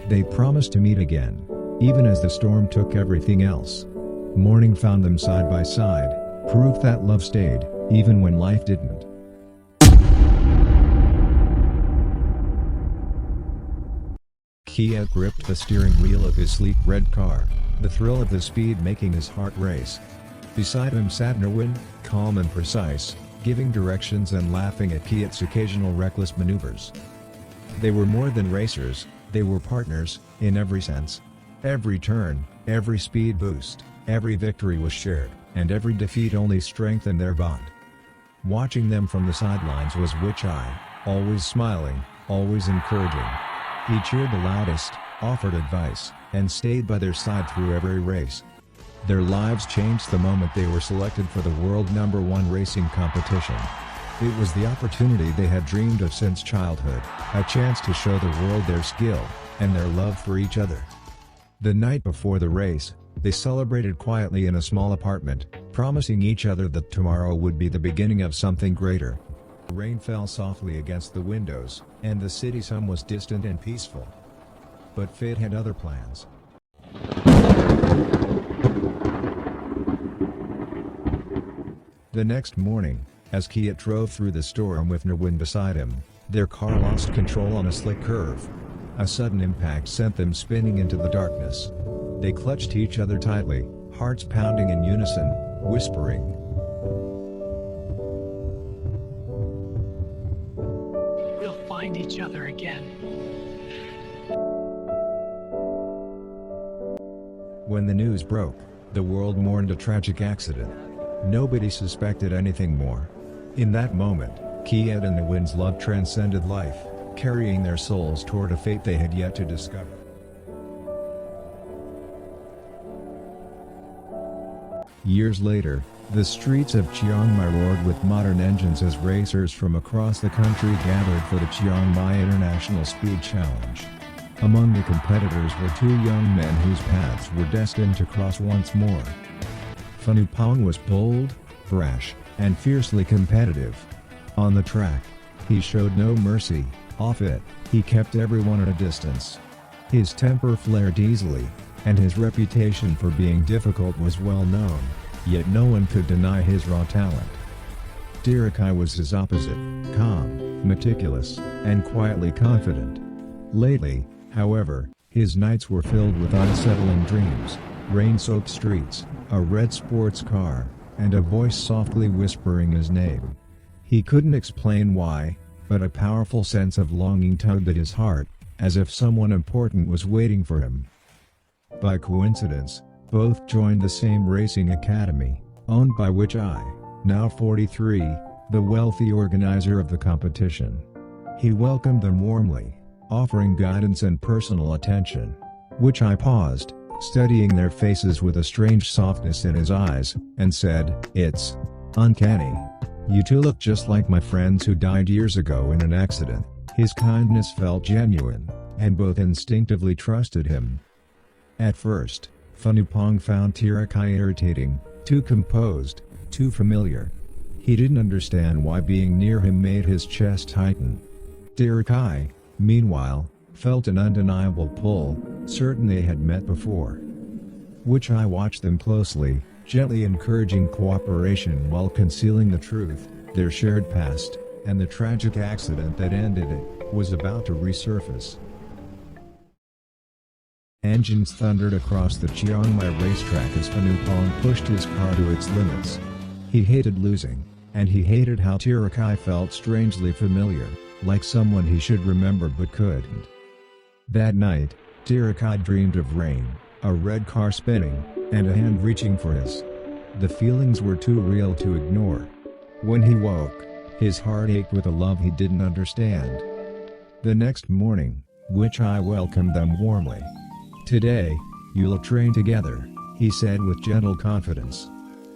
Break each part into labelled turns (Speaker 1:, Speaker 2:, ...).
Speaker 1: They promised to meet again, even as the storm took everything else. Morning found them side by side, proof that love stayed, even when life didn't. Kiet gripped the steering wheel of his sleek red car, the thrill of the speed making his heart race. Beside him sat Nerwin, calm and precise, giving directions and laughing at Kiet's occasional reckless maneuvers. They were more than racers, they were partners, in every sense. Every turn, every speed boost, every victory was shared, and every defeat only strengthened their bond. Watching them from the sidelines was Witch-Eye, always smiling, always encouraging. He cheered the loudest, offered advice, and stayed by their side through every race. Their lives changed the moment they were selected for the world #1 racing competition. It was the opportunity they had dreamed of since childhood, a chance to show the world their skill, and their love for each other. The night before the race, they celebrated quietly in a small apartment, promising each other that tomorrow would be the beginning of something greater. Rain fell softly against the windows, and the city sun was distant and peaceful. But fate had other plans. The next morning, as Kiet drove through the storm with Nerwin beside him, their car lost control on a slick curve. A sudden impact sent them spinning into the darkness. They clutched each other tightly, hearts pounding in unison, whispering,
Speaker 2: "We'll find each other again."
Speaker 1: When the news broke, the world mourned a tragic accident. Nobody suspected anything more. In that moment, Kiet and Nerwin's love transcended life, carrying their souls toward a fate they had yet to discover. Years later, the streets of Chiang Mai roared with modern engines as racers from across the country gathered for the Chiang Mai International Speed Challenge. Among the competitors were two young men whose paths were destined to cross once more. Phanupong was bold, brash, and fiercely competitive. On the track, he showed no mercy. Off it, he kept everyone at a distance. His temper flared easily, and his reputation for being difficult was well known, yet no one could deny his raw talent. Teerachai was his opposite, calm, meticulous, and quietly confident. Lately, however, his nights were filled with unsettling dreams, rain-soaked streets, a red sports car, and a voice softly whispering his name. He couldn't explain why, but a powerful sense of longing tugged at his heart, as if someone important was waiting for him. By coincidence, both joined the same racing academy, owned by Witch-Eye, now 43, the wealthy organizer of the competition. He welcomed them warmly, offering guidance and personal attention. Witch-Eye paused, studying their faces with a strange softness in his eyes, and said, "It's uncanny. You two look just like my friends who died years ago in an accident." His kindness felt genuine, and both instinctively trusted him. At first, Phanupong found Teerachai irritating, too composed, too familiar. He didn't understand why being near him made his chest tighten. Teerachai, meanwhile, felt an undeniable pull, certain they had met before. Witch-Eye watched them closely, gently encouraging cooperation while concealing the truth. Their shared past, and the tragic accident that ended it, was about to resurface. Engines thundered across the Chiang Mai racetrack as Phanupong pushed his car to its limits. He hated losing, and he hated how Teerachai felt strangely familiar, like someone he should remember but couldn't. That night, Teerachai dreamed of rain, a red car spinning, and a hand reaching for his. The feelings were too real to ignore. When he woke, his heart ached with a love he didn't understand. The next morning, Witch-Eye welcomed them warmly. "Today, you'll train together," he said with gentle confidence.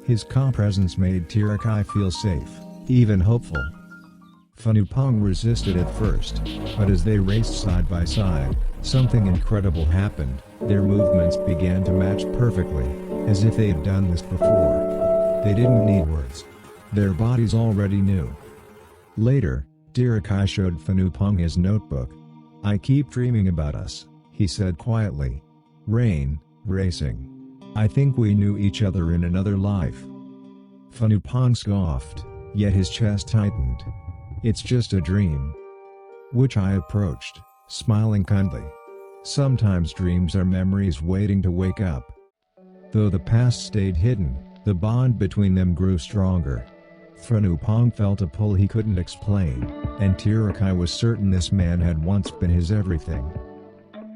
Speaker 1: His calm presence made Teerachai feel safe, even hopeful. Phanupong resisted at first, but as they raced side by side, something incredible happened. Their movements began to match perfectly, as if they had done this before. They didn't need words. Their bodies already knew. Later, Teerachai showed Phanupong his notebook. "I keep dreaming about us. he said quietly. Rain, racing. I think we knew each other in another life. Phanupong scoffed, yet his chest tightened. It's just a dream. Which I approached, smiling kindly. Sometimes dreams are memories waiting to wake up. Though the past stayed hidden, the bond between them grew stronger. Phanupong felt a pull he couldn't explain, and Teerachai was certain this man had once been his everything.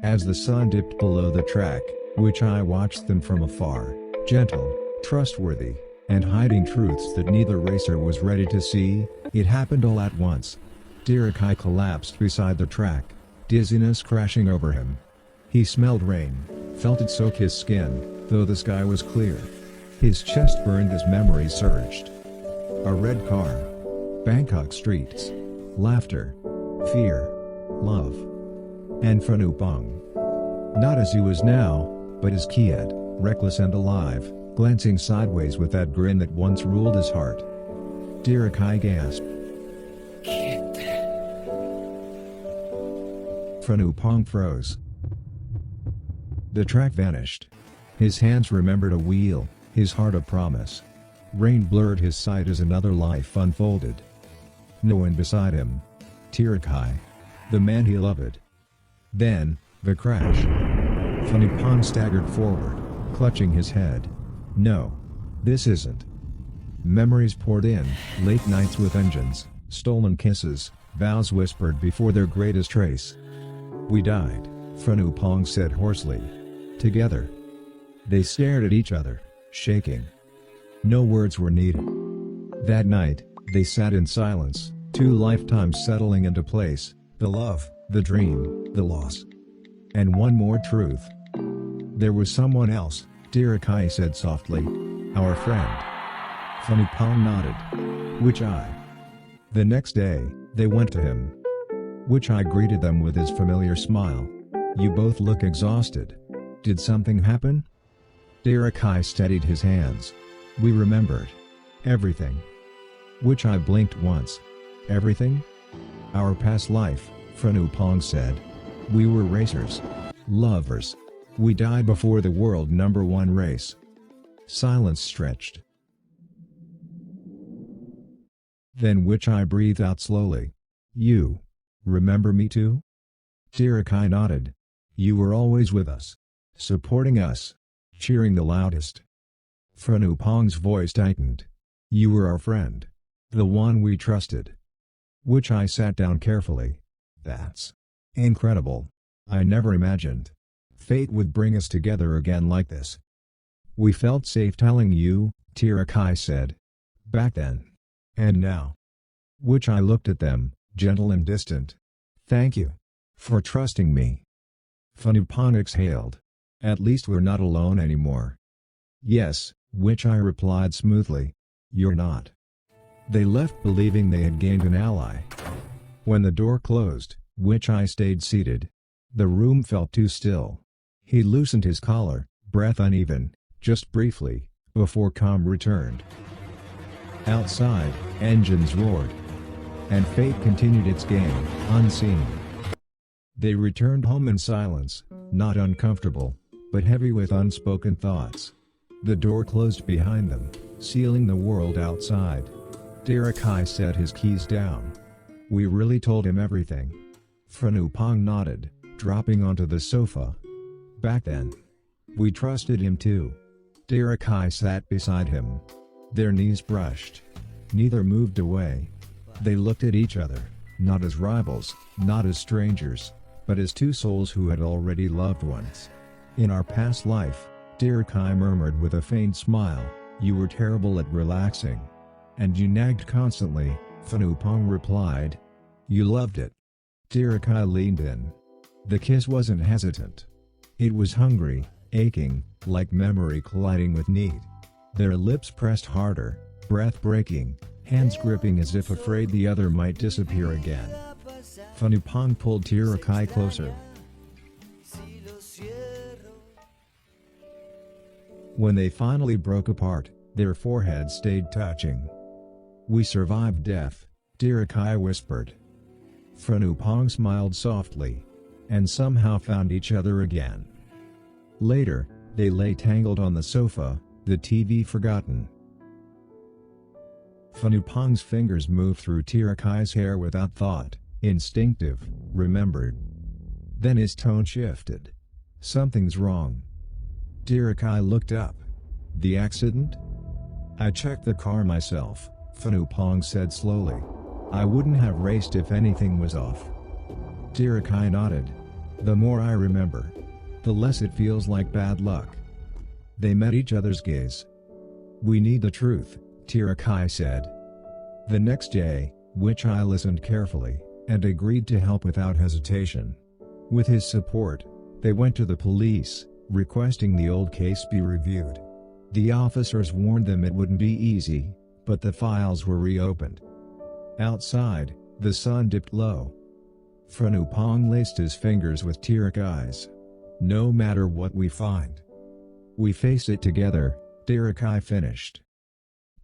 Speaker 1: As the sun dipped below the track, which I watched them from afar, gentle, trustworthy, and hiding truths that neither racer was ready to see. It happened all at once. Teerachai collapsed beside the track, dizziness crashing over him. He smelled rain, felt it soak his skin, though the sky was clear. His chest burned as memories surged. A red car. Bangkok streets. Laughter. Fear. Love. And Phanupong. Not as he was now, but as Kiet, reckless and alive, glancing sideways with that grin that once ruled his heart. Teerachai gasped. Phanupong froze. The track vanished. His hands remembered a wheel, his heart a promise. Rain blurred his sight as another life unfolded. No one beside him. Teerachai. The man he loved. Then, the crash. Phanupong staggered forward, clutching his head. No. This isn't. Memories poured in, late nights with engines, stolen kisses, vows whispered before their greatest race. We died, Phanupong said hoarsely. Together. They stared at each other, shaking. No words were needed. That night, they sat in silence, 2 lifetimes settling into place, the love, the dream, the loss. And one more truth. There was someone else, Teerachai said softly. Our friend. Phanupong nodded. Which I. The next day, they went to him. Which I greeted them with his familiar smile. You both look exhausted. Did something happen? Teerachai steadied his hands. We remembered. Everything. Which I blinked once. Everything? Our past life, Phanupong said. We were racers. Lovers. We died before the world #1 race. Silence stretched. Then which I breathed out slowly. You. Remember me too? Teerachai nodded. You were always with us. Supporting us. Cheering the loudest. Phanupong's voice tightened. You were our friend. The one we trusted. Which I sat down carefully. That's incredible. I never imagined fate would bring us together again like this. We felt safe telling you, Teerachai said. Back then. And now. Which I looked at them, gentle and distant. Thank you. For trusting me. Phanupong exhaled. At least we're not alone anymore. Yes, which I replied smoothly. You're not. They left believing they had gained an ally. When the door closed, which I stayed seated. The room felt too still. He loosened his collar, breath uneven, just briefly, before calm returned. Outside, engines roared. And fate continued its game, unseen. They returned home in silence, not uncomfortable, but heavy with unspoken thoughts. The door closed behind them, sealing the world outside. Teerachai set his keys down. We really told him everything. Phanupong nodded, dropping onto the sofa. Back then. We trusted him too. Teerachai sat beside him. Their knees brushed. Neither moved away. They looked at each other, not as rivals, not as strangers, but as 2 souls who had already loved once. In our past life, Teerachai murmured with a faint smile, you were terrible at relaxing. And you nagged constantly, Phanupong replied. You loved it. Teerachai leaned in. The kiss wasn't hesitant. It was hungry, aching, like memory colliding with need. Their lips pressed harder, breath breaking, hands gripping as if afraid the other might disappear again. Phanupong pulled Teerachai closer. When they finally broke apart, their foreheads stayed touching. We survived death, Teerachai whispered. Phanupong smiled softly. and somehow found each other again. Later, they lay tangled on the sofa, the TV forgotten. Phanupong's fingers moved through Teerachai's hair without thought, instinctive, remembered. Then his tone shifted. "Something's wrong." Teerachai looked up. "The accident?" "I checked the car myself," Phanupong said slowly. "I wouldn't have raced if anything was off." Teerachai nodded. "The more I remember, the less it feels like bad luck." They met each other's gaze. "We need the truth," Teerachai said. The next day, Wichai listened carefully, and agreed to help without hesitation. With his support, they went to the police, requesting the old case be reviewed. The officers warned them it wouldn't be easy, but the files were reopened. Outside, the sun dipped low. Phanupong laced his fingers with Teerachai's. "No matter what we find, we face it together," Teerachai finished.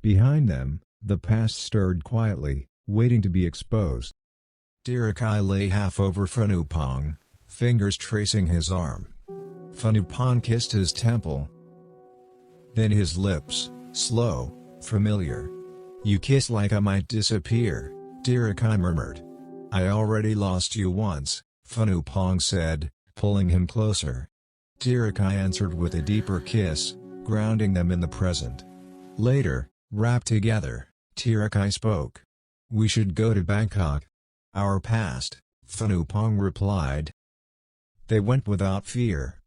Speaker 1: Behind them, the past stirred quietly, waiting to be exposed. Teerachai lay half over Phanupong, fingers tracing his arm. Phanupong kissed his temple. Then his lips, slow, familiar. "You kiss like I might disappear," Teerachai murmured. "I already lost you once," Phanupong said, pulling him closer. Teerachai answered with a deeper kiss, grounding them in the present. Later, wrapped together, Teerachai spoke. "We should go to Bangkok." "Our past," Phanupong replied. They went without fear.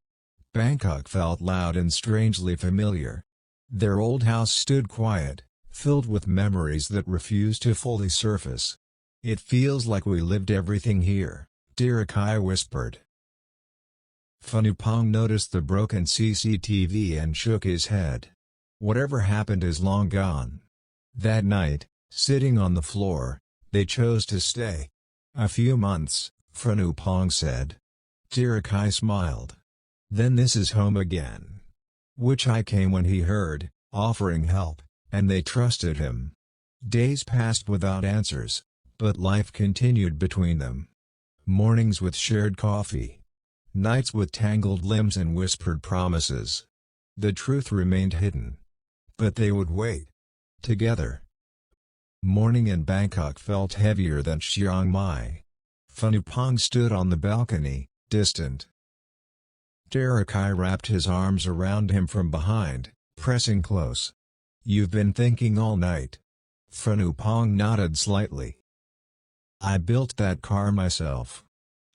Speaker 1: Bangkok felt loud and strangely familiar. Their old house stood quiet, filled with memories that refused to fully surface. "It feels like we lived everything here," Teerachai whispered. Phanupong noticed the broken CCTV and shook his head. Whatever happened is long gone. That night, sitting on the floor, they chose to stay. "A few months," Phanupong said. Teerachai smiled. "Then this is home again." Wichai came when he heard, offering help, and they trusted him. Days passed without answers, but life continued between them. Mornings with shared coffee. Nights with tangled limbs and whispered promises. The truth remained hidden. But they would wait. Together. Morning in Bangkok felt heavier than Chiang Mai. Phanupong stood on the balcony, distant. Teerachai wrapped his arms around him from behind, pressing close. "You've been thinking all night." Phanupong nodded slightly. "I built that car myself.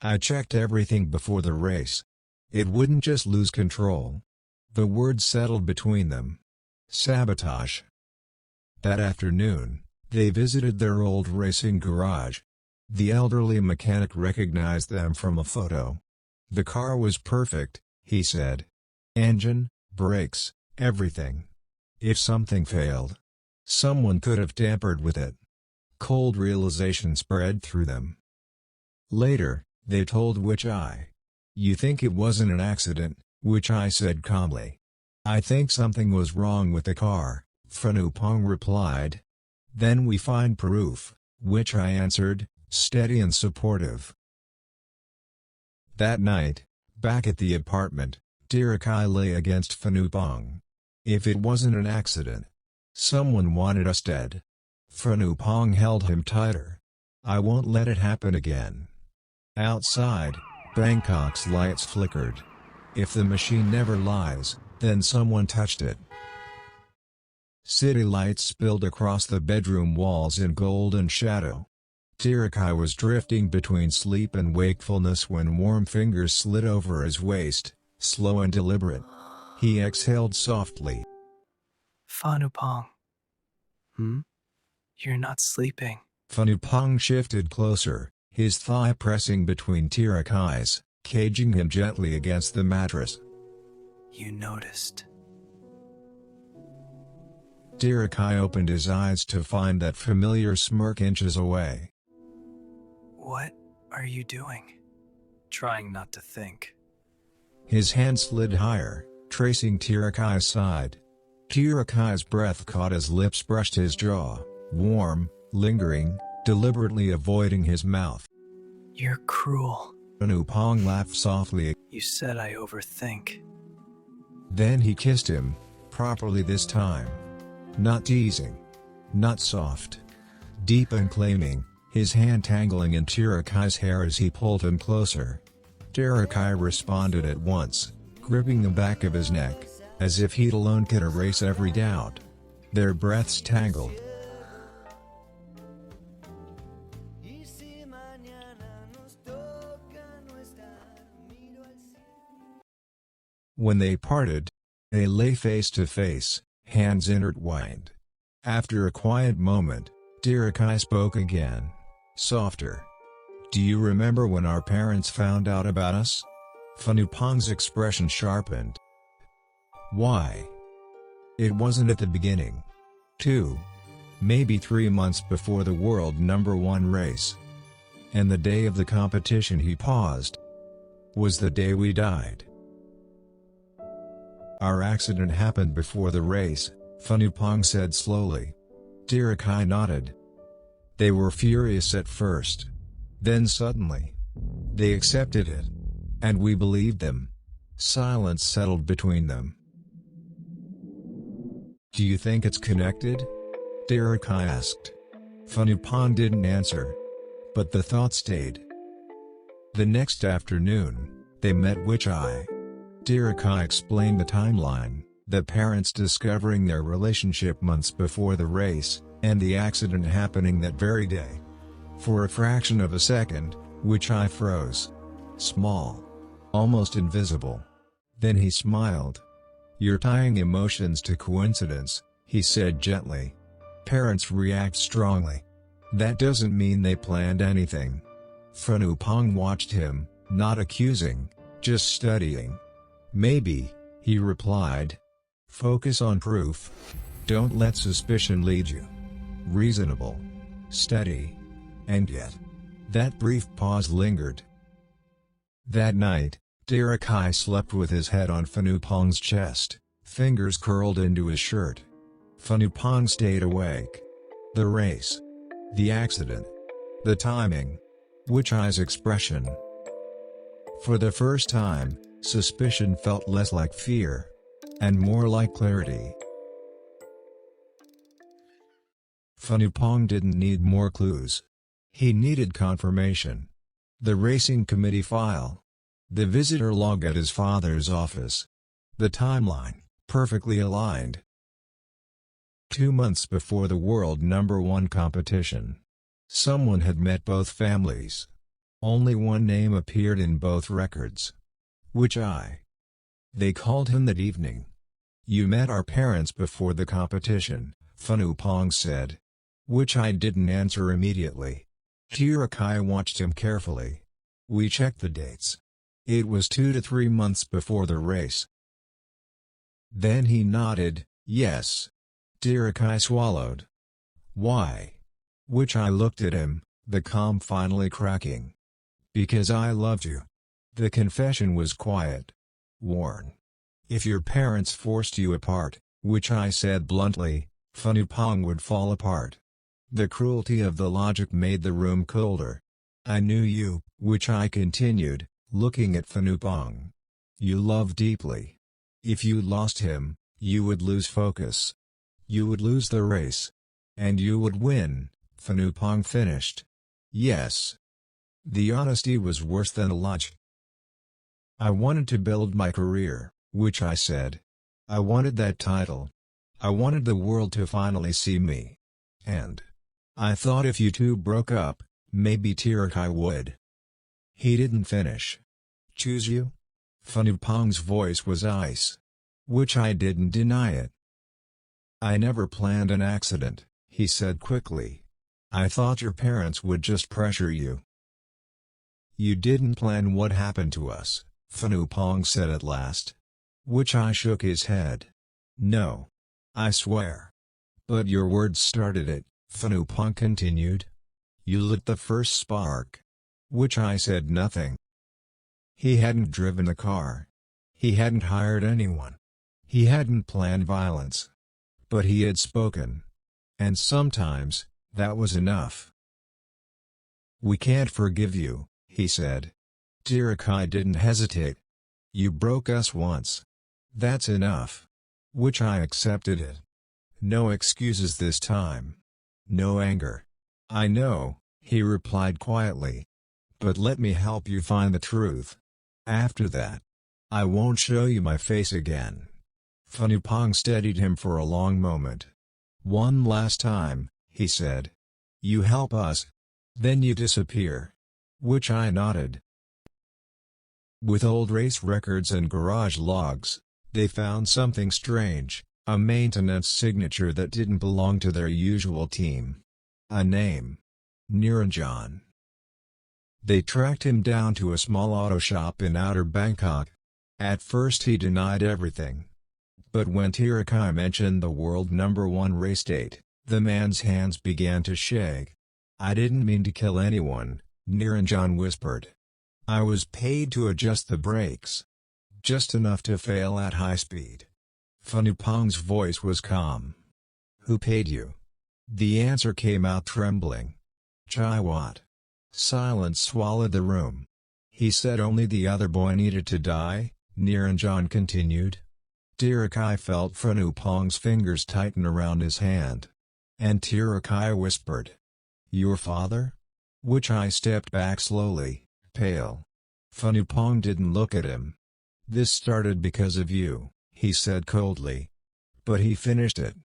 Speaker 1: I checked everything before the race. It wouldn't just lose control." The words settled between them. Sabotage. That afternoon, they visited their old racing garage. The elderly mechanic recognized them from a photo. "The car was perfect," he said. "Engine, brakes, everything. If something failed, someone could have tampered with it." Cold realization spread through them. Later, they told Wichai. "You think it wasn't an accident," Wichai said calmly. "I think something was wrong with the car," Phanupong replied. "Then we find proof," Wichai answered, steady and supportive. That night, back at the apartment, Teerachai lay against Phanupong. "If it wasn't an accident, someone wanted us dead." Phanupong held him tighter. "I won't let it happen again." Outside, Bangkok's lights flickered. If the machine never lies, then someone touched it. City lights spilled across the bedroom walls in golden shadow. Teerachai was drifting between sleep and wakefulness when warm fingers slid over his waist, slow and deliberate. He exhaled softly.
Speaker 2: Phanupong. You're not sleeping.
Speaker 1: Phanupong shifted closer, his thigh pressing between Teerachai's, caging him gently against the mattress.
Speaker 2: You noticed.
Speaker 1: Teerachai opened his eyes to find that familiar smirk inches away.
Speaker 2: What are you doing? Trying not to think.
Speaker 1: His hand slid higher, tracing Teerachai's side. Teerachai's breath caught his lips brushed his jaw, warm, lingering, deliberately avoiding his mouth.
Speaker 2: You're cruel.
Speaker 1: Phanupong laughed softly.
Speaker 2: You said I overthink.
Speaker 1: Then he kissed him, properly this time. Not teasing. Not soft. Deep and claiming, his hand tangling in Teerachai's hair as he pulled him closer. Teerachai responded at once, gripping the back of his neck, as if he alone could erase every doubt. Their breaths tangled. When they parted, they lay face to face, hands intertwined. After a quiet moment, Teerachai spoke again, softer. Do you remember when our parents found out about us? Phanupong's expression sharpened. Why? It wasn't at the beginning. 2. Maybe 3 months before the world #1 race. And the day of the competition, he paused, was the day we died. Our accident happened before the race, Phanupong said slowly. Teerachai nodded. They were furious at first. Then suddenly, they accepted it. And we believed them. Silence settled between them. Do you think it's connected? Teerachai asked. Phanupong didn't answer. But the thought stayed. The next afternoon, they met Wichai. Teerachai explained the timeline, the parents discovering their relationship months before the race, and the accident happening that very day. For a fraction of a second, Wichai froze. Small. Almost invisible. Then he smiled. You're tying emotions to coincidence, he said gently. Parents react strongly. That doesn't mean they planned anything. Phanupong watched him, not accusing, just studying. Maybe, he replied. Focus on proof. Don't let suspicion lead you. Reasonable. Steady. And yet. That brief pause lingered. That night, Teerachai slept with his head on Phanupong's chest, fingers curled into his shirt. Phanupong stayed awake. The race. The accident. The timing. Wichai's expression. For the first time, suspicion felt less like fear. And more like clarity. Phanupong didn't need more clues. He needed confirmation. The racing committee file. The visitor log at his father's office. The timeline, perfectly aligned. 2 months before the world #1 competition. Someone had met both families. Only one name appeared in both records. Wichai. They called him that evening. You met our parents before the competition, Phanupong said. Wichai didn't answer immediately. Teerachai watched him carefully. We checked the dates. It was 2 to 3 months before the race. Then he nodded, yes. Teerachai swallowed. Why? Wichai looked at him, the calm finally cracking. Because I loved you. The confession was quiet. Worn. If your parents forced you apart, Wichai said bluntly, Phanupong would fall apart. The cruelty of the logic made the room colder. I knew you, Wichai continued, looking at Phanupong. You love deeply. If you lost him, you would lose focus. You would lose the race. And you would win, Phanupong finished. Yes. The honesty was worse than the logic. I wanted to build my career, Wichai said. I wanted that title. I wanted the world to finally see me. And I thought if you two broke up, maybe Teerachai would. He didn't finish. Choose you? Phanupong's voice was ice. Wichai didn't deny it. I never planned an accident, he said quickly. I thought your parents would just pressure you. You didn't plan what happened to us, Phanupong said at last. Wichai shook his head. No. I swear. But your words started it, Phanupong continued. You lit the first spark. Wichai said nothing. He hadn't driven the car. He hadn't hired anyone. He hadn't planned violence. But he had spoken. And sometimes, that was enough. We can't forgive you, he said. Teerachai didn't hesitate. You broke us once. That's enough. Which I accepted it. No excuses this time. No anger. I know, he replied quietly. But let me help you find the truth. After that, I won't show you my face again. Phanupong steadied him for a long moment. One last time, he said. You help us. Then you disappear. Which I nodded. With old race records and garage logs, they found something strange, a maintenance signature that didn't belong to their usual team. A name. Niranjan. They tracked him down to a small auto shop in outer Bangkok. At first he denied everything. But when Teerachai mentioned the world #1 race date, the man's hands began to shake. I didn't mean to kill anyone, Niranjan whispered. I was paid to adjust the brakes. Just enough to fail at high speed. Phanupong's voice was calm. Who paid you? The answer came out trembling. Chaiwat. Silence swallowed the room. He said only the other boy needed to die, Niranjan continued. Teerachai felt Phanupong's fingers tighten around his hand. And Teerachai whispered. Your father? Which I stepped back slowly, pale. Phanupong didn't look at him. This started because of you, he said coldly. But he finished it.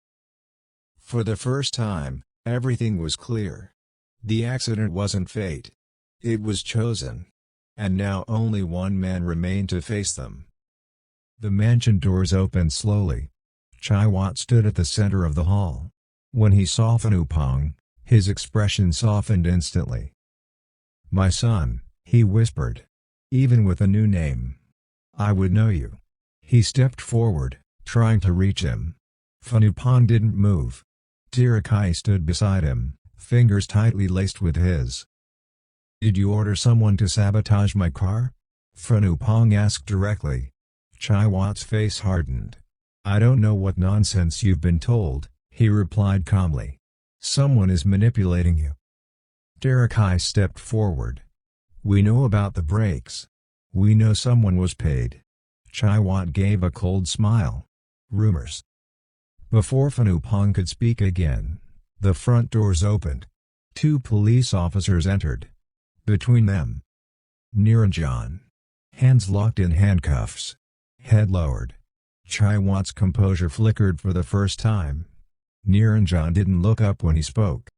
Speaker 1: For the first time, everything was clear. The accident wasn't fate. It was chosen. And now only one man remained to face them. The mansion doors opened slowly. Chaiwat stood at the center of the hall. When he saw Phanupong, his expression softened instantly. My son, he whispered. Even with a new name. I would know you. He stepped forward, trying to reach him. Phanupong didn't move. Teerachai stood beside him, fingers tightly laced with his. Did you order someone to sabotage my car? Phanupong asked directly. Chaiwat's face hardened. I don't know what nonsense you've been told, he replied calmly. Someone is manipulating you. Teerachai stepped forward. We know about the brakes. We know someone was paid. Chaiwat gave a cold smile. Rumors. Before Phanupong could speak again, the front doors opened. 2 police officers entered. Between them, Niranjan. Hands locked in handcuffs. Head lowered. Chaiwat's composure flickered for the first time. Niranjan didn't look up when he spoke.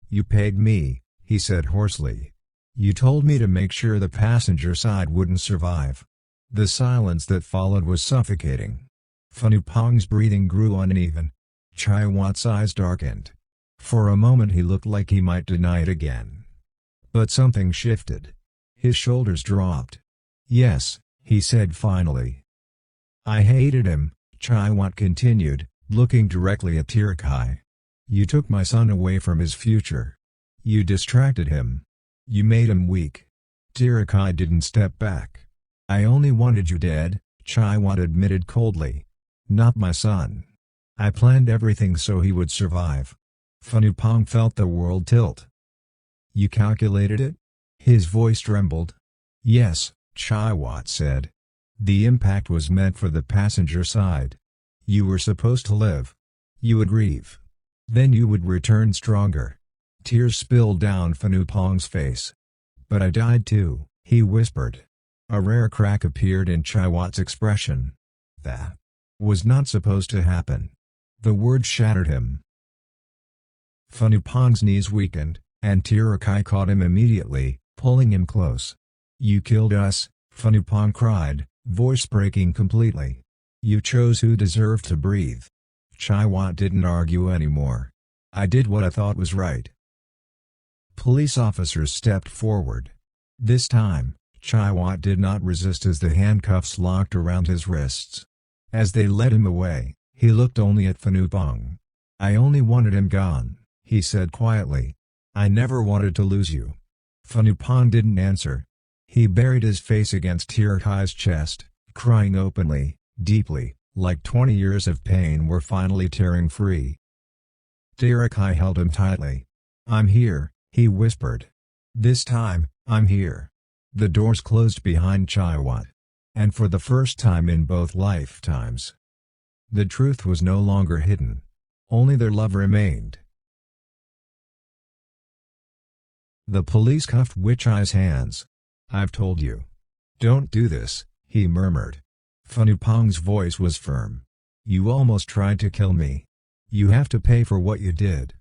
Speaker 1: You paid me, he said hoarsely. You told me to make sure the passenger side wouldn't survive. The silence that followed was suffocating. Phanupong's breathing grew uneven. Chaiwat's eyes darkened. For a moment he looked like he might deny it again. But something shifted. His shoulders dropped. Yes, he said finally. I hated him, Chaiwat continued, looking directly at Teerachai. You took my son away from his future. You distracted him. You made him weak. Teerachai didn't step back. I only wanted you dead, Chaiwat admitted coldly. Not my son. I planned everything so he would survive. Phanupong felt the world tilt. You calculated it? His voice trembled. Yes, Chaiwat said. The impact was meant for the passenger side. You were supposed to live. You would grieve. Then you would return stronger. Tears spilled down Phanupong's face. But I died too, he whispered. A rare crack appeared in Chaiwat's expression. That was not supposed to happen. The word shattered him. Phanupong's knees weakened, and Teerachai caught him immediately, pulling him close. You killed us, Phanupong cried, voice breaking completely. You chose who deserved to breathe. Chaiwat didn't argue anymore. I did what I thought was right. Police officers stepped forward. This time, Chaiwat did not resist as the handcuffs locked around his wrists. As they led him away, he looked only at Phanupong. I only wanted him gone, he said quietly. I never wanted to lose you. Phanupong didn't answer. He buried his face against Teerachai's chest, crying openly, deeply, like 20 years of pain were finally tearing free. Teerachai held him tightly. I'm here, he whispered. This time, I'm here. The doors closed behind Chaiwat. And for the first time in both lifetimes, the truth was no longer hidden. Only their love remained. The police cuffed Wichai's hands. "I've told you. Don't do this," he murmured. Phanupong's voice was firm. "You almost tried to kill me. You have to pay for what you did."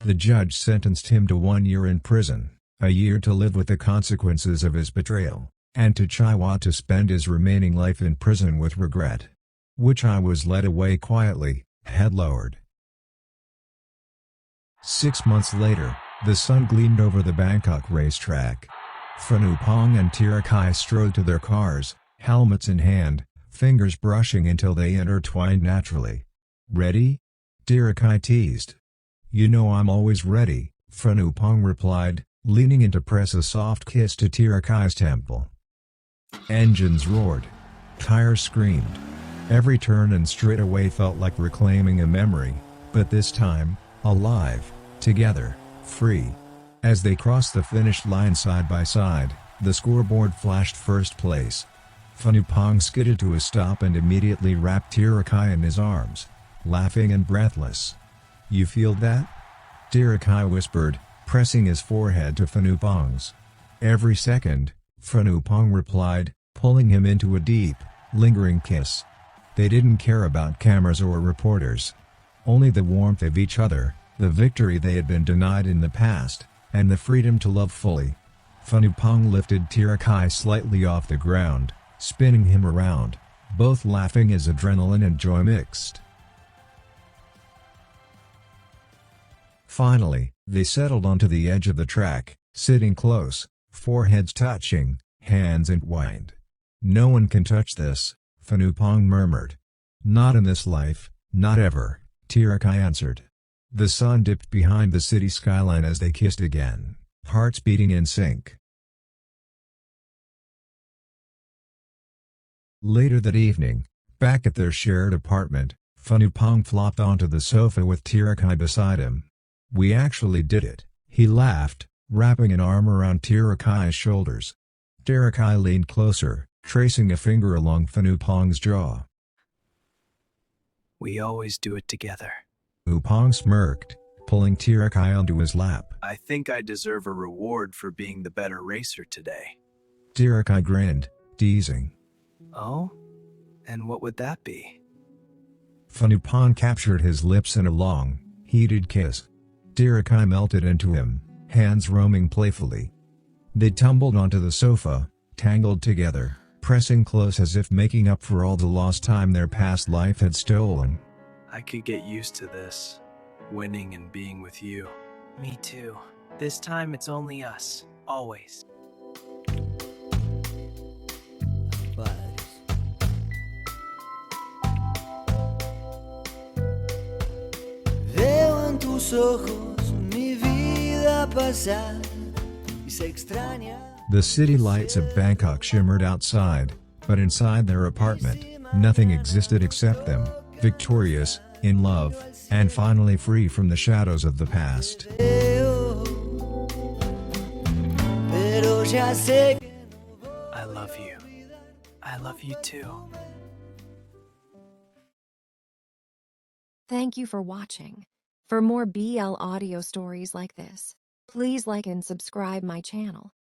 Speaker 1: The judge sentenced him to 1 year in prison, a year to live with the consequences of his betrayal, and to Chaiwat to spend his remaining life in prison with regret. Wichai was led away quietly, head lowered. 6 months later, the sun gleamed over the Bangkok racetrack. Phanupong and Teerachai strode to their cars, helmets in hand, fingers brushing until they intertwined naturally. "Ready?" Teerachai teased. "You know I'm always ready," Phanupong replied, leaning in to press a soft kiss to Teerachai's temple. Engines roared. Tires screamed. Every turn and straightaway felt like reclaiming a memory, but this time, alive, together, free. As they crossed the finish line side by side, the scoreboard flashed first place. Phanupong skidded to a stop and immediately wrapped Teerachai in his arms, laughing and breathless. "You feel that?" Teerachai whispered, pressing his forehead to Phanupong's. "Every second," Phanupong replied, pulling him into a deep, lingering kiss. They didn't care about cameras or reporters. Only the warmth of each other, the victory they had been denied in the past, and the freedom to love fully. Phanupong lifted Teerachai slightly off the ground, spinning him around, both laughing as adrenaline and joy mixed. Finally, they settled onto the edge of the track, sitting close, foreheads touching, hands entwined. "No one can touch this," Phanupong murmured. "Not in this life, not ever," Teerachai answered. The sun dipped behind the city skyline as they kissed again, hearts beating in sync. Later that evening, back at their shared apartment, Phanupong flopped onto the sofa with Teerachai beside him. "We actually did it," he laughed, wrapping an arm around Teerachai's shoulders. Teerachai leaned closer, tracing a finger along Phanupong's jaw.
Speaker 2: We always do it together.
Speaker 1: Phanupong smirked, pulling Teerachai onto his lap.
Speaker 2: I think I deserve a reward for being the better racer today.
Speaker 1: Teerachai grinned, teasing.
Speaker 2: Oh? And what would that be?
Speaker 1: Phanupong captured his lips in a long, heated kiss. Teerachai melted into him, hands roaming playfully. They tumbled onto the sofa, tangled together, pressing close as if making up for all the lost time their past life had stolen.
Speaker 2: I could get used to this, winning and being with you. Me too. This time it's only us, always.
Speaker 3: Veo en tus ojos mi vida pasar y se extraña.
Speaker 1: The city lights of Bangkok shimmered outside, but inside their apartment, nothing existed except them, victorious, in love, and finally free from the shadows of the past.
Speaker 2: I love you. I love you too.
Speaker 4: Thank you for watching. For more BL audio stories like this, please like and subscribe my channel.